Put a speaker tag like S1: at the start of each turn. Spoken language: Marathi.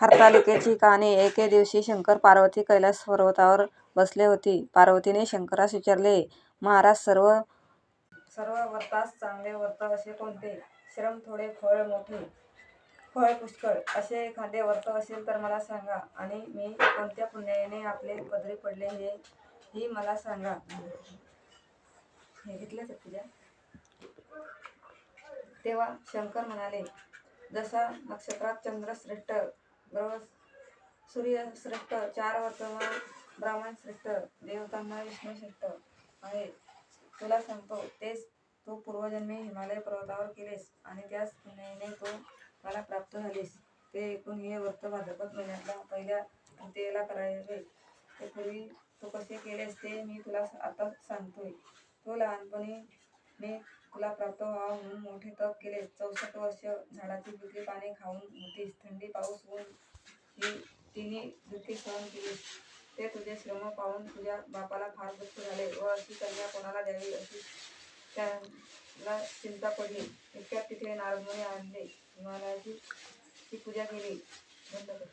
S1: हरतालिकेची कहाणी. एके दिवशी शंकर पार्वती कैलास पर्वतावर बसले होती. पार्वतीने शंकरास विचारले, महाराज, सर्व व्रतास चांगले व्रत असे कोणते? श्रम थोडे, फळ मोठे, फळ पुष्कळ असे एखादे व्रत असेल तर मला सांगा, आणि मी कोणत्या पुण्याने आपले पदरी पडले हेही मला सांगा. हे घेतलेच तुझ्या. तेव्हा शंकर म्हणाले, जसा नक्षत्रात चंद्र श्रेष्ठ, ग्रह सूर्य श्रेष्ठ, 4 वर्तमान ब्राह्मण श्रेष्ठ, देवतांना विष्णू श्रेष्ठ आहे. तुला सांगतो, तेच तू पूर्वजन्मी हिमालय पर्वतावर केलेस आणि त्याच पुण्याने तू मला प्राप्त झालीस. ते ऐकून हे व्रत भाद्रपद महिन्यातल्या पहिल्या तृतीयेला करावे. ते पूर्वी तू कसे केलेस ते मी तुला आता सांगतोय. तू लहानपणी मी तुला प्राप्त व्हावा म्हणून मोठे तप केलेस. 64 वर्ष झाडाची पिकली पाने खाऊन होतीस. थंडी, पाऊस, ऊन ही तिन्ही दुःखे सहन केलीस. ते तुझे श्रम पाहून तुझ्या बापाला फार दुःख झाले व अशी कन्या कोणाला द्यावी अशी त्याला चिंता पडली. इतक्यात तिथे नारदमुनी आले. हिमालयाची पूजा केली. बंद कर.